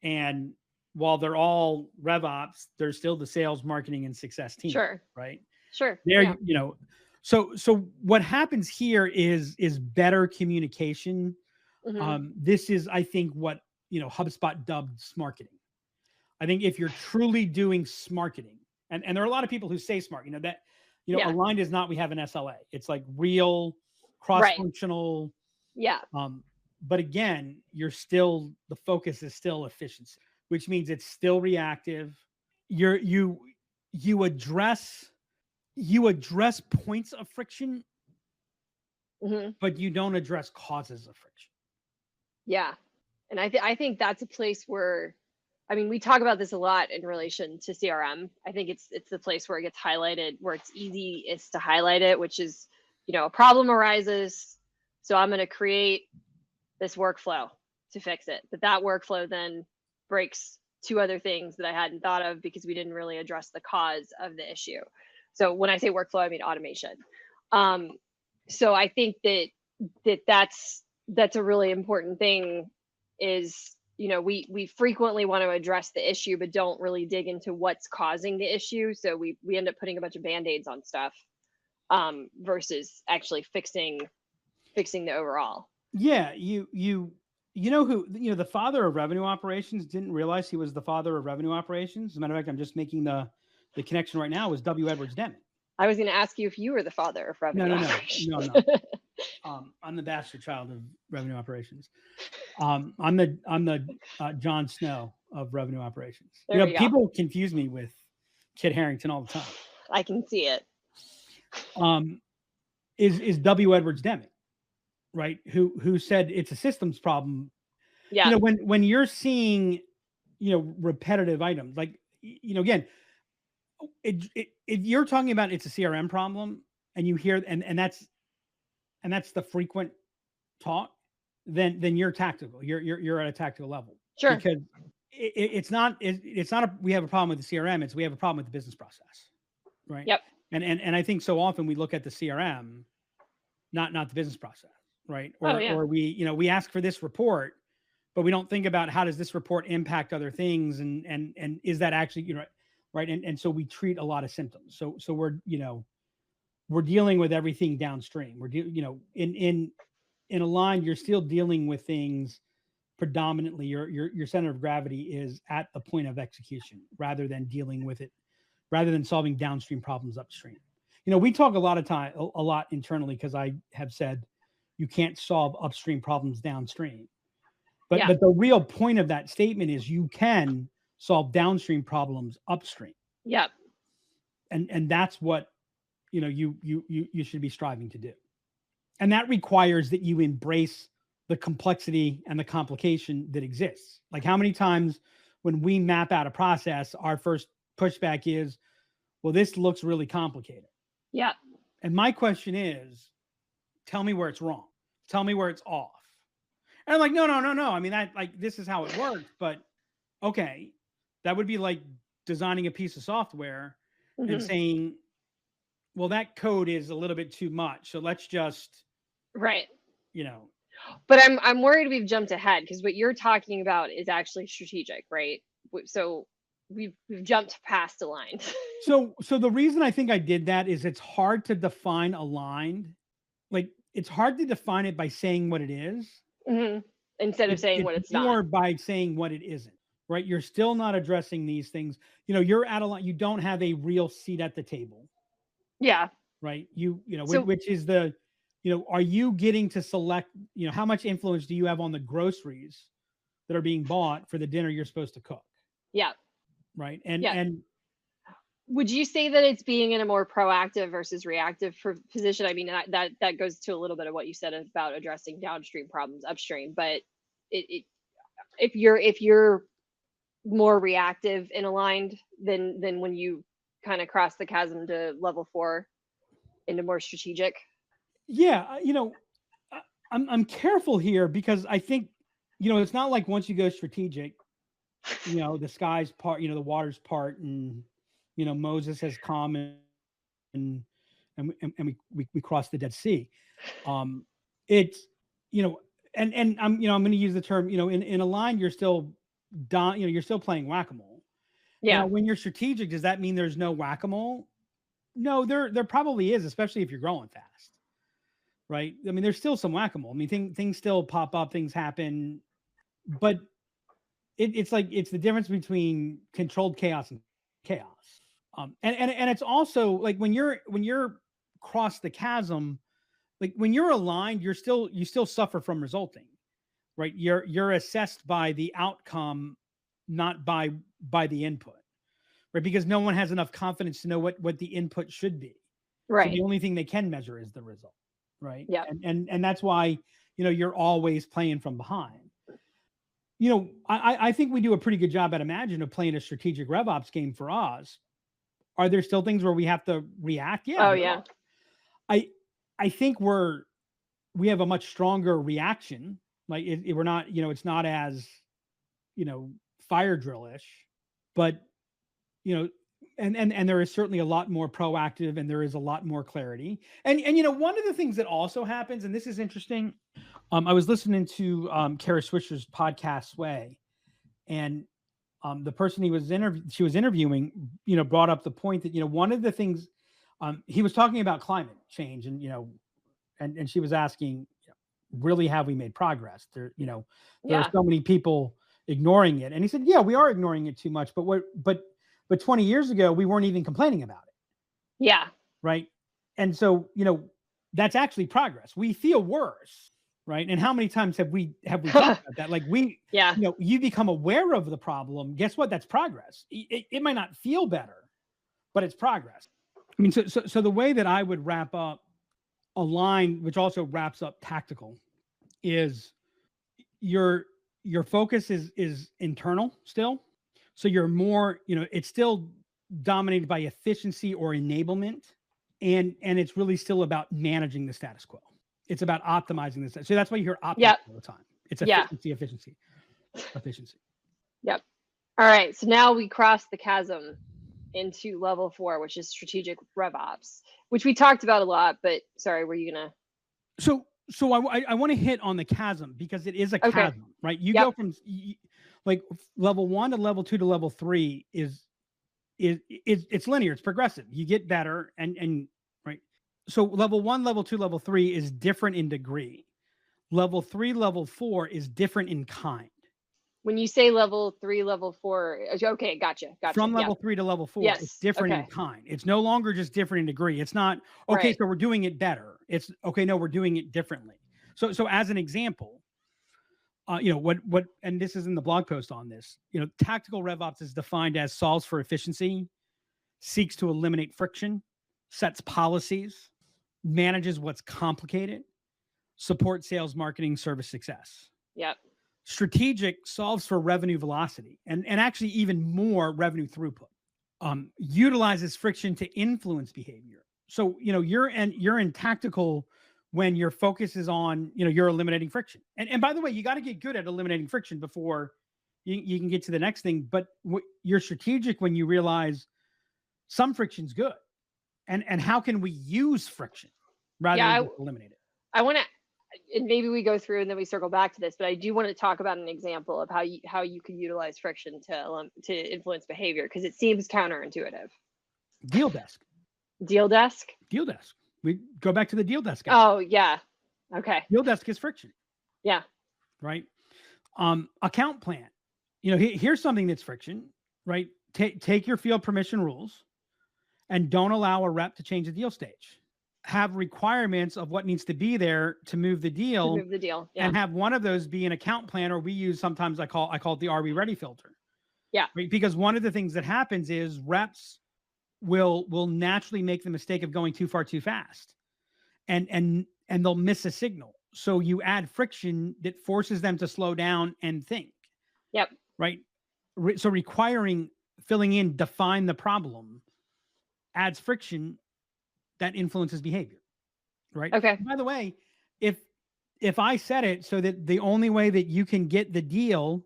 S2: and while they're all RevOps, they're still the sales marketing and success team.
S3: Sure.
S2: Right.
S3: Sure.
S2: There, so what happens here is better communication. This is, I think, what, HubSpot dubbed smarketing. I think if you're truly doing smarketing, and there are a lot of people who say smart, You know,
S3: Yeah.
S2: aligned is not, we have an SLA. It's like real cross-functional.
S3: Yeah.
S2: But again, the focus is still efficiency, which means it's still reactive. You address points of friction, but you don't address causes of friction.
S3: Yeah. And I think that's a place where, I mean, we talk about this a lot in relation to CRM. I think it's the place where it gets highlighted, where it's easiest to highlight it, which is, you know, a problem arises, so I'm going to create this workflow to fix it. But that workflow then breaks two other things that I hadn't thought of because we didn't really address the cause of the issue. So when I say workflow, I mean automation. So I think that's a really important thing is, you know, we frequently want to address the issue, but don't really dig into what's causing the issue. So we end up putting a bunch of band-aids on stuff versus actually fixing the overall.
S2: Yeah, you know who, you know, the father of revenue operations didn't realize he was the father of revenue operations. As a matter of fact, I'm just making the connection right now, was W. Edwards Deming.
S3: I was going to ask you if you were the father of revenue operations.
S2: No. I'm the bastard child of revenue operations. I'm the Jon Snow of revenue operations.
S3: There you know,
S2: people confuse me with Kit Harington all the time.
S3: I can see it.
S2: Is W. Edwards Deming, right? Who said it's a systems problem.
S3: Yeah.
S2: You know, when you're seeing, you know, repetitive items, like, you know, again, if you're talking about it's a CRM problem and you hear, and that's the frequent talk, then you're tactical. You're at a tactical level.
S3: Sure.
S2: Because it's not we have a problem with the CRM. It's we have a problem with the business process. Right.
S3: Yep.
S2: And I think so often we look at the CRM, not the business process. Right. Or we ask for this report, but we don't think about how does this report impact other things, and is that actually, you know, right. And so we treat a lot of symptoms. So we're dealing with everything downstream. In Aligned, you're still dealing with things predominantly. Your center of gravity is at the point of execution rather than dealing with it, rather than solving downstream problems upstream. You know, we talk a lot internally, because I have said you can't solve upstream problems downstream. But the real point of that statement is you can solve downstream problems upstream.
S3: Yep.
S2: And that's what, you know, you should be striving to do. And that requires that you embrace the complexity and the complication that exists. Like, how many times when we map out a process, our first pushback is, well, this looks really complicated.
S3: Yeah.
S2: And my question is, tell me where it's wrong. Tell me where it's off. And I'm like, no. I mean, this is how it works. But okay, that would be like designing a piece of software and saying, well, that code is a little bit too much, so let's just,
S3: right,
S2: you know.
S3: But I'm worried we've jumped ahead, because what you're talking about is actually strategic, right? So we've jumped past aligned.
S2: So the reason I think I did that is it's hard to define aligned. Like, it's hard to define it by saying what it is,
S3: instead of saying what it's not.
S2: Or by saying what it isn't. Right? You're still not addressing these things. You know, you're at aligned. You don't have a real seat at the table.
S3: Yeah.
S2: Right. Which is the, you know, are you getting to select, you know, how much influence do you have on the groceries that are being bought for the dinner you're supposed to cook?
S3: Yeah.
S2: Right. And
S3: would you say that it's being in a more proactive versus reactive position? I mean, that goes to a little bit of what you said about addressing downstream problems upstream, but if you're more reactive and aligned than when you kind of cross the chasm to level 4 into more strategic.
S2: Yeah, you know, I'm careful here, because I think, you know, it's not like once you go strategic, you know, the skies part, you know, the waters part, and, you know, Moses has come and we crossed the Dead Sea. It's, you know, and I'm going to use the term, you know, in Aligned, you're still you're still playing whack-a-mole.
S3: Yeah.
S2: Now, when you're strategic, does that mean there's no whack-a-mole? No, there probably is, especially if you're growing fast, right? I mean, there's still some whack-a-mole. I mean, things still pop up, things happen, but it's like, it's the difference between controlled chaos and chaos. And it's also like when you're cross the chasm, like when you're aligned, you still suffer from resulting, right? You're assessed by the outcome, not by the input, right? Because no one has enough confidence to know what the input should be. So the
S3: Right.
S2: only thing they can measure is the result, right?
S3: Yeah.
S2: And that's why, you're always playing from behind. I think we do a pretty good job at Imagine of playing a strategic RevOps game for us. Are there still things where we have to react? Yeah.
S3: Oh yeah.
S2: I think we have a much stronger reaction. Like we're not, it's not as, fire drillish, but and there is certainly a lot more proactive, and there is a lot more clarity. And one of the things that also happens, and this is interesting, I was listening to Kara Swisher's podcast Sway, and the person she was interviewing, brought up the point that one of the things, he was talking about climate change, and and she was asking, really, have we made progress? There are so many people ignoring it, and he said, yeah, we are ignoring it too much, but 20 years ago we weren't even complaining about it.
S3: Yeah.
S2: Right. And so that's actually progress. We feel worse. Right. And how many times have we talked about that? Like you become aware of the problem. Guess what? That's progress. It might not feel better, but it's progress. I mean, so the way that I would wrap up Align, which also wraps up Tactical, is your focus is internal still. So you're more, it's still dominated by efficiency or enablement, and it's really still about managing the status quo. It's about optimizing this. So that's why you hear optimize all the time. It's efficiency.
S3: Yep. All right. So now we cross the chasm into level 4, which is strategic RevOps, which we talked about a lot, but sorry, were you gonna?
S2: So I want to hit on the chasm, because it is a chasm, right? You go from like level 1 to level 2 to level 3 is it's linear. It's progressive. You get better and right. So level 1, level 2, level 3 is different in degree. Level 3, level 4 is different in kind.
S3: When you say level 3, level 4, okay, gotcha.
S2: From level 3 to level 4, it's different in kind. It's no longer just different in degree. It's not, okay, so we're doing it better. It's, okay, no, we're doing it differently. So as an example, what, and this is in the blog post on this, tactical RevOps is defined as solves for efficiency, seeks to eliminate friction, sets policies, manages what's complicated, supports sales, marketing, service success.
S3: Yep.
S2: Strategic solves for revenue velocity and actually even more revenue throughput. Utilizes friction to influence behavior. So, you're in tactical when your focus is on, you're eliminating friction. And by the way, you got to get good at eliminating friction before you can get to the next thing. But you're strategic when you realize some friction's good. And how can we use friction rather than eliminate it?
S3: I want to, and maybe we go through and then we circle back to this, but I do want to talk about an example of how you can utilize friction to influence behavior, because it seems counterintuitive.
S2: Deal desk. We go back to the deal desk.
S3: Oh yeah. Okay.
S2: Deal desk is friction.
S3: Yeah.
S2: Right. Account plan. Here's something that's friction, right? Take your field permission rules and don't allow a rep to change the deal stage. Have requirements of what needs to be there to move the deal. And have one of those be an account plan, or we use, sometimes I call it the "Are we ready?" filter.
S3: Yeah.
S2: Right? Because one of the things that happens is reps will naturally make the mistake of going too far too fast, and they'll miss a signal. So you add friction that forces them to slow down and think.
S3: Yep.
S2: Right. So requiring, filling in, define the problem adds friction that influences behavior, right?
S3: Okay.
S2: By the way, if I set it so that the only way that you can get the deal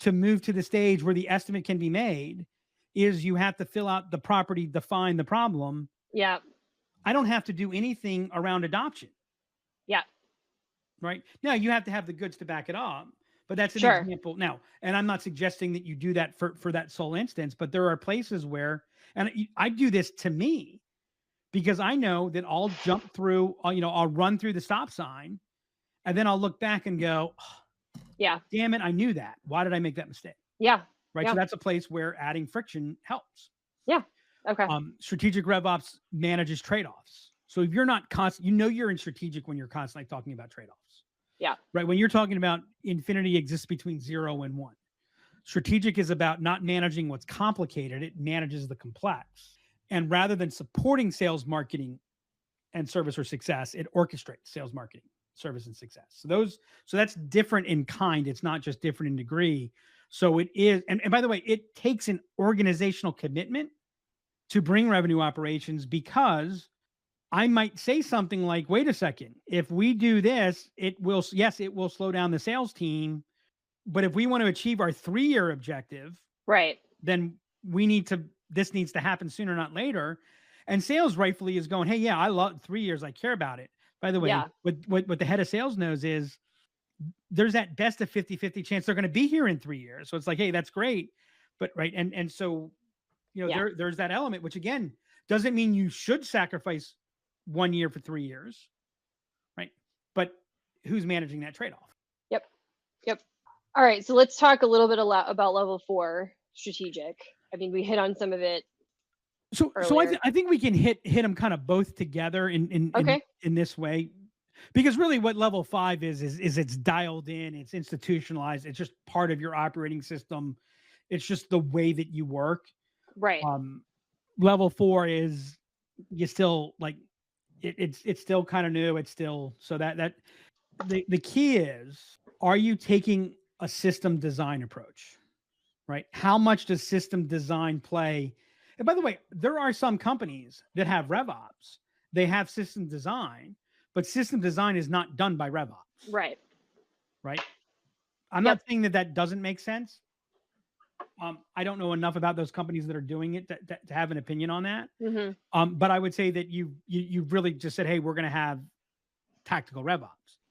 S2: to move to the stage where the estimate can be made is you have to fill out the property, define the problem.
S3: Yeah.
S2: I don't have to do anything around adoption.
S3: Yeah.
S2: Right. Now you have to have the goods to back it up, but that's an example. Now, and I'm not suggesting that you do that for that sole instance, but there are places where, and I do this to me, because I know that I'll jump through, I'll run through the stop sign, and then I'll look back and go,
S3: yeah,
S2: damn it, I knew that. Why did I make that mistake?
S3: Yeah.
S2: Right.
S3: Yeah.
S2: So that's a place where adding friction helps.
S3: Yeah. Okay.
S2: Strategic RevOps manages trade-offs. So if you're not you're in strategic when you're constantly talking about trade-offs.
S3: Yeah.
S2: Right. When you're talking about infinity exists between 0 and 1. Strategic is about not managing what's complicated. It manages the complex. And rather than supporting sales, marketing, and service or success, it orchestrates sales, marketing, service, and success. So that's different in kind. It's not just different in degree. So it is, and by the way, it takes an organizational commitment to bring revenue operations, because I might say something like, wait a second, if we do this, it will slow down the sales team. But if we want to achieve our 3-year objective,
S3: right,
S2: then this needs to happen sooner, not later. And sales rightfully is going, hey, yeah, I love 3 years. I care about it. By the way,
S3: Yeah.
S2: what the head of sales knows is there's that best of 50-50 chance they're going to be here in 3 years. So it's like, hey, that's great. But right. And so, there's that element, which again, doesn't mean you should sacrifice 1 year for 3 years. Right. But who's managing that trade-off?
S3: Yep. All right. So let's talk a little bit about level 4 strategic. I mean, we hit on some of it.
S2: So I think we can hit them kind of both together in this way, because really what level 5 is it's dialed in, it's institutionalized, it's just part of your operating system. It's just the way that you work.
S3: Right.
S2: Level 4 is you still like it's still kind of new. It's still so that the key is, are you taking a system design approach, right? How much does system design play? And by the way, there are some companies that have RevOps. They have system design, but system design is not done by RevOps.
S3: Right.
S2: Right. I'm not saying that doesn't make sense. I don't know enough about those companies that are doing it to have an opinion on that.
S3: Mm-hmm.
S2: But I would say that you really just said, hey, we're going to have tactical RevOps.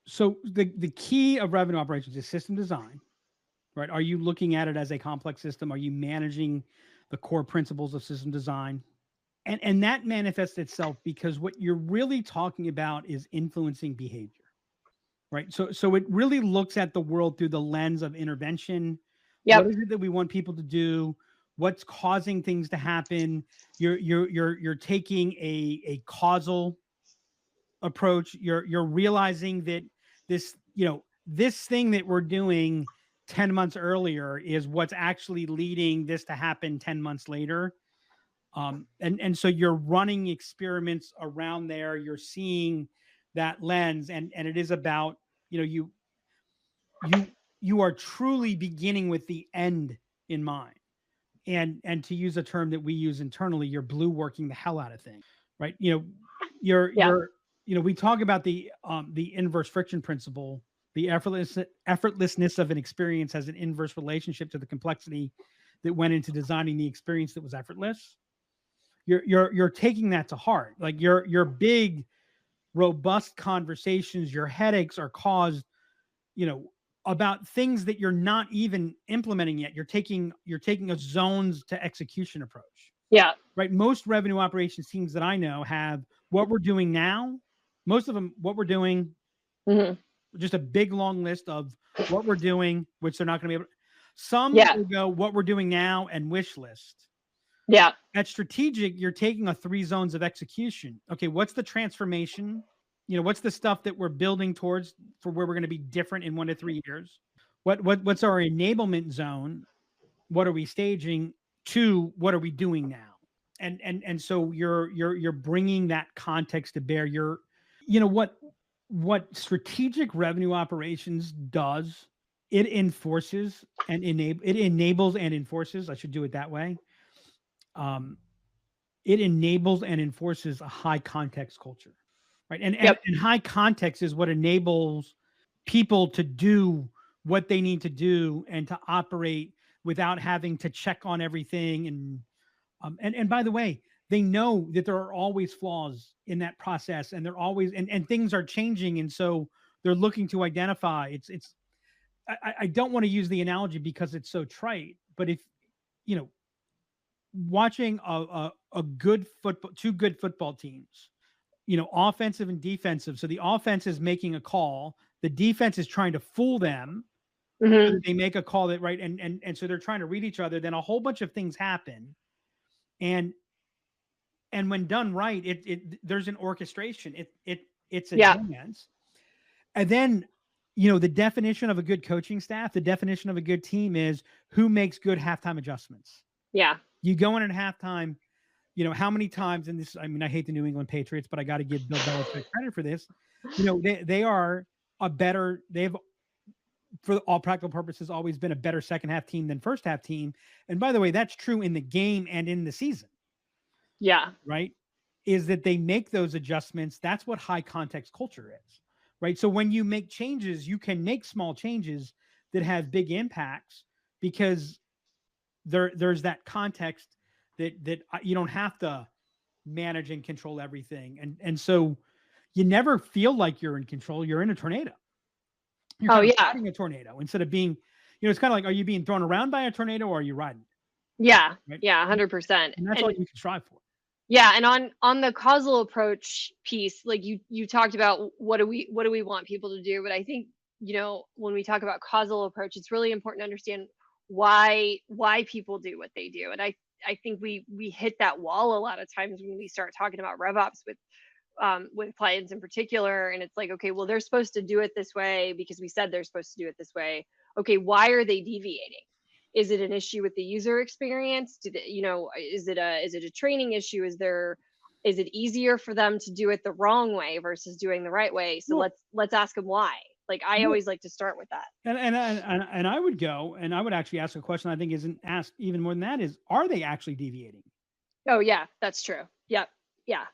S2: So the key of revenue operations is system design, right? Are you looking at it as a complex system? Are you managing the core principles of system design? And that manifests itself because what you're really talking about is influencing behavior, right? So it really looks at the world through the lens of intervention.
S3: Yep.
S2: What is it that we want people to do? What's causing things to happen? You're taking a causal approach. You're realizing that this thing that we're doing 10 months earlier is what's actually leading this to happen 10 months later. And so you're running experiments around there. You're seeing that lens, and it is about, you are truly beginning with the end in mind. And to use a term that we use internally, you're blue working the hell out of things, right? We talk about the inverse friction principle. The effortlessness of an experience has an inverse relationship to the complexity that went into designing the experience that was effortless. You're taking that to heart. Like your big, robust conversations, your headaches are caused, about things that you're not even implementing yet. You're taking a zones to execution approach.
S3: Yeah.
S2: Right. Most revenue operations teams that I know have what we're doing now. Most of them, what we're doing, just a big long list of what we're doing, which they're not going to be able to. Some will go what we're doing now and wish list.
S3: Yeah.
S2: At strategic, you're taking a 3 zones of execution. Okay, what's the transformation? What's the stuff that we're building towards for where we're going to be different in 1 to 3 years? What's our enablement zone? What are we staging? 2, what are we doing now? And so you're bringing that context to bear. What strategic revenue operations does, it enforces and enables and enforces. I should do it that way. It enables and enforces a high context culture, right? And high context is what enables people to do what they need to do and to operate without having to check on everything. And by the way, they know that there are always flaws in that process, and they're always and things are changing, and so they're looking to identify. I don't want to use the analogy because it's so trite, but if watching a good football, 2 good football teams, offensive and defensive. So the offense is making a call, the defense is trying to fool them. So they make a call that right, and so they're trying to read each other. Then a whole bunch of things happen, and And when done right, there's an orchestration. It's a
S3: Yeah.
S2: dance. And then, you know, the definition of a good coaching staff, the definition of a good team is who makes good halftime adjustments.
S3: Yeah.
S2: You go in at halftime, you know, how many times, and this, I mean, I hate the New England Patriots, but I got to give Bill Belichick credit for this. You know, they are they've, for all practical purposes, always been a better second half team than first half team. And by the way, that's true in the game and in the season.
S3: Yeah.
S2: Right. Is that they make those adjustments. That's what high context culture is. Right. So when you make changes, you can make small changes that have big impacts because there's that context that you don't have to manage and control everything. And so you never feel like you're in control. You're in a tornado. You're kind of riding a tornado instead of being, you know, it's kind of like, are you being thrown around by a tornado or are you riding?
S3: Yeah.
S2: Right?
S3: Yeah. 100%.
S2: And that's all you can strive for.
S3: Yeah. And on the causal approach piece, like you talked about, what do we want people to do? But I think, you know, when we talk about causal approach, it's really important to understand why people do what they do. And I think we hit that wall a lot of times when we start talking about RevOps with clients in particular. And it's like, okay, well, they're supposed to do it this way because we said they're supposed to do it this way. Okay, why are they deviating? Is it an issue with the user experience? You know, is it a training issue? Is it easier for them to do it the wrong way versus doing the right way? So let's ask them why. Like, I always like to start with that.
S2: And I would go and I would actually ask a question I think isn't asked even more than that is, are they actually deviating?
S3: Oh yeah, that's true. Yep. Yeah.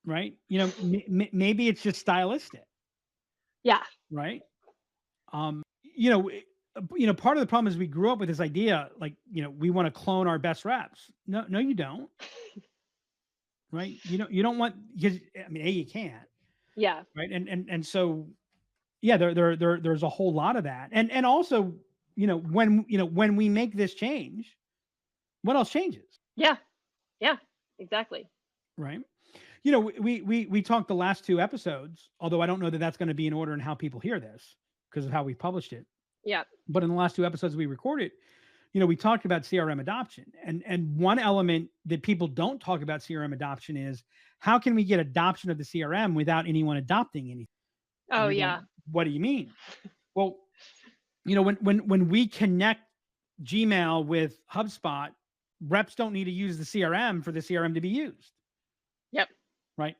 S2: Right. You know, maybe it's just stylistic.
S3: Yeah.
S2: Right. You know, part of the problem is we grew up with this idea, like, you know, we want to clone our best reps. No, you don't. Right. You don't want, because I mean, you can't.
S3: Yeah.
S2: Right. And so, yeah, there's a whole lot of that. And also, when we make this change, what else changes?
S3: Yeah. Yeah, exactly.
S2: Right. You know, we talked the last two episodes, although I don't know that that's going to be in order in how people hear this because of how we published it.
S3: Yeah.
S2: But in the last two episodes we recorded, you know, we talked about CRM adoption. And one element that people don't talk about CRM adoption is how can we get adoption of the CRM without anyone adopting anything?
S3: Oh, yeah.
S2: What do you mean? Well, you know, when we connect Gmail with HubSpot, reps don't need to use the CRM for the CRM to be used.
S3: Yep.
S2: Right.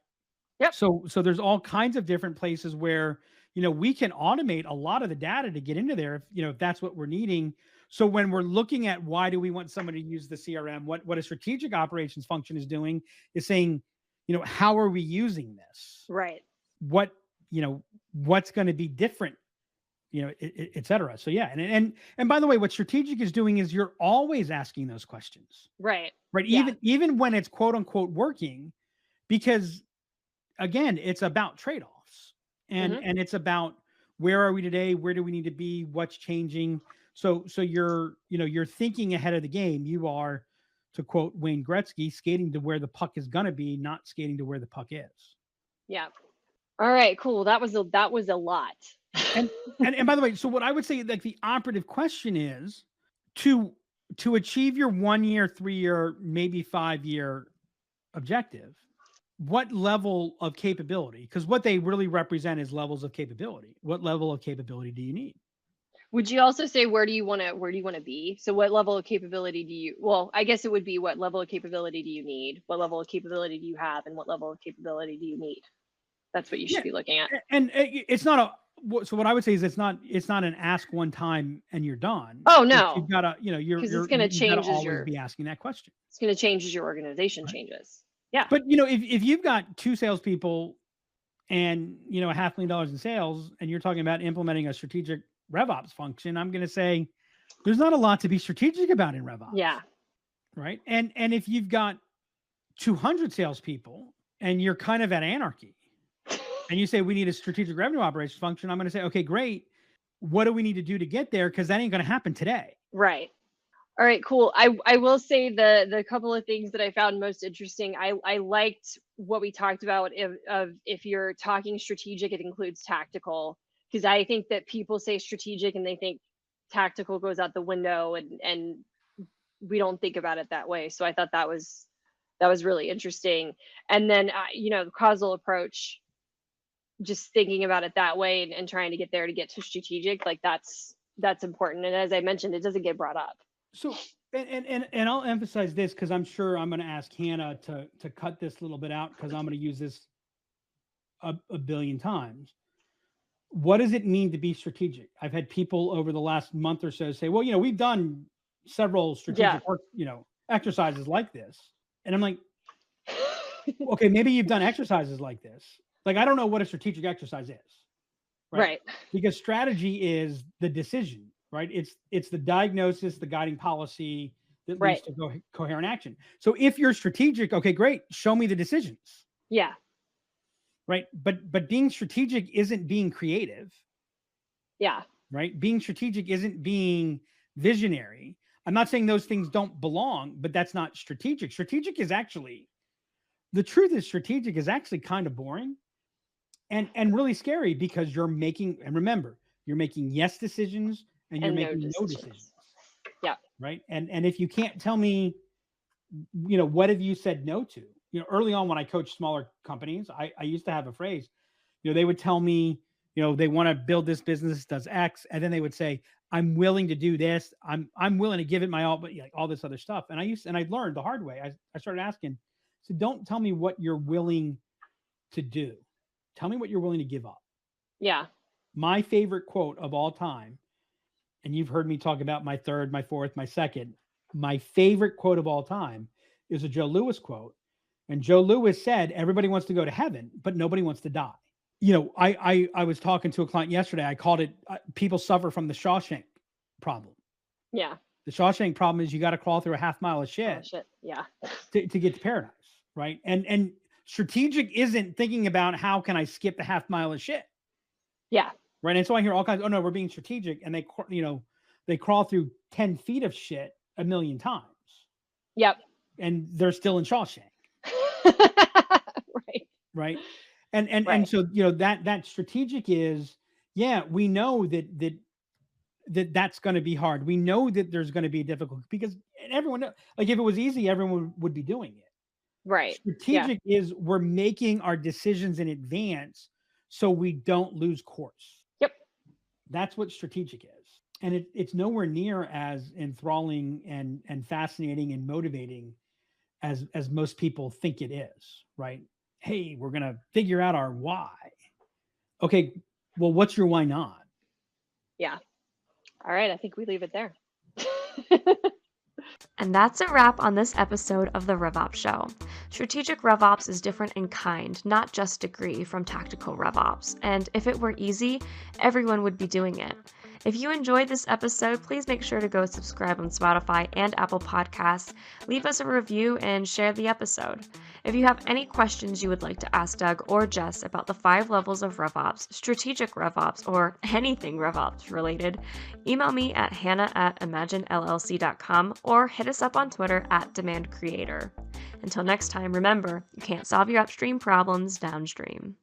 S3: Yep.
S2: So there's all kinds of different places where, you know, we can automate a lot of the data to get into there, if that's what we're needing. So when we're looking at why do we want somebody to use the CRM, what a strategic operations function is doing is saying, you know, how are we using this?
S3: Right.
S2: What's going to be different, et cetera. So yeah. And by the way, what strategic is doing is you're always asking those questions.
S3: Right.
S2: Right.
S3: Yeah.
S2: Even when it's quote unquote working, because again, it's about trade-offs and it's about where are we today? Where do we need to be? What's changing? So you're thinking ahead of the game. You are, to quote Wayne Gretzky, skating to where the puck is going to be, not skating to where the puck is.
S3: Yeah. All right, cool. That was a lot.
S2: And by the way, so what I would say, like the operative question is to achieve your 1 year, 3 year, maybe 5 year objective, what level of capability? Because what they really represent is levels of capability. What level of capability do you need?
S3: Would you also say where do you want to be? So what level of capability do you, well, I guess it would be what level of capability do you need? What level of capability do you have? And what level of capability do you need? That's what you should be looking at.
S2: And it's not so what I would say is it's not an ask one time and you're done.
S3: Oh no.
S2: You've got to, you're
S3: going to change
S2: as always be asking that question.
S3: It's going to change as your organization changes. Yeah.
S2: But if you've got 2 salespeople and $500,000 in sales and you're talking about implementing a strategic RevOps function, I'm going to say there's not a lot to be strategic about in RevOps.
S3: Yeah.
S2: Right. And if you've got 200 salespeople and you're kind of at Anarchy and you say we need a strategic revenue operations function, I'm going to say, okay, great. What do we need to do to get there? Because that ain't going to happen today.
S3: Right. All right, cool. I will say the couple of things that I found most interesting. I liked what we talked about if you're talking strategic, it includes tactical, because I think that people say strategic and they think tactical goes out the window and we don't think about it that way. So I thought that was That was really interesting. And then, the causal approach, just thinking about it that way and trying to get there to get to strategic, like that's important. And as I mentioned, it doesn't get brought up.
S2: So, and I'll emphasize this because I'm sure I'm going to ask Hannah to cut this little bit out because I'm going to use this a billion times. What does it mean to be strategic? I've had people over the last month or so say, well, we've done several strategic work, exercises like this. And I'm like, okay, maybe you've done exercises like this. Like, I don't know what a strategic exercise is.
S3: Right.
S2: Because strategy is the decision, right? It's the diagnosis, the guiding policy that leads to coherent action. So if you're strategic, okay, great. Show me the decisions.
S3: Yeah.
S2: Right. But being strategic isn't being creative.
S3: Yeah.
S2: Right. Being strategic isn't being visionary. I'm not saying those things don't belong, but that's not strategic. Strategic is actually, the truth is strategic is actually kind of boring and really scary because you're making yes decisions and you're making no decisions.
S3: Yeah.
S2: Right. And if you can't tell me, what have you said no to? Early on when I coached smaller companies, I used to have a phrase, they would tell me, they want to build this business, does X. And then they would say, I'm willing to do this. I'm willing to give it my all, but all this other stuff. And I learned the hard way. I started asking, so don't tell me what you're willing to do. Tell me what you're willing to give up.
S3: Yeah.
S2: My favorite quote of all time, and you've heard me talk about my third, my fourth, my second, my favorite quote of all time is a Joe Louis quote. And Joe Louis said, everybody wants to go to heaven, but nobody wants to die. I was talking to a client yesterday. I called it, people suffer from the Shawshank problem.
S3: Yeah.
S2: The Shawshank problem is you got to crawl through a half mile of shit.
S3: Oh, shit. Yeah.
S2: To get to paradise. Right. And strategic isn't thinking about how can I skip the half mile of shit.
S3: Yeah.
S2: Right. And so I hear all kinds, oh no, we're being strategic. And they crawl through 10 feet of shit a million times.
S3: Yep.
S2: And they're still in Shawshank. Right. And so, that strategic is, we know that's going to be hard. We know that there's going to be difficult because everyone, like if it was easy, everyone would be doing it.
S3: Right.
S2: Strategic is we're making our decisions in advance so we don't lose course.
S3: Yep.
S2: That's what strategic is. And it's nowhere near as enthralling and fascinating and motivating as most people think it is, right? Hey, we're going to figure out our why. Okay, well, what's your why not?
S3: Yeah. All right, I think we leave it there.
S1: And that's a wrap on this episode of the RevOps Show. Strategic RevOps is different in kind, not just degree, from tactical RevOps. And if it were easy, everyone would be doing it. If you enjoyed this episode, please make sure to go subscribe on Spotify and Apple Podcasts, leave us a review, and share the episode. If you have any questions you would like to ask Doug or Jess about the 5 levels of RevOps, strategic RevOps, or anything RevOps related, email me at hannah@imaginellc.com or hit us up on Twitter @demandcreator. Until next time, remember, you can't solve your upstream problems downstream.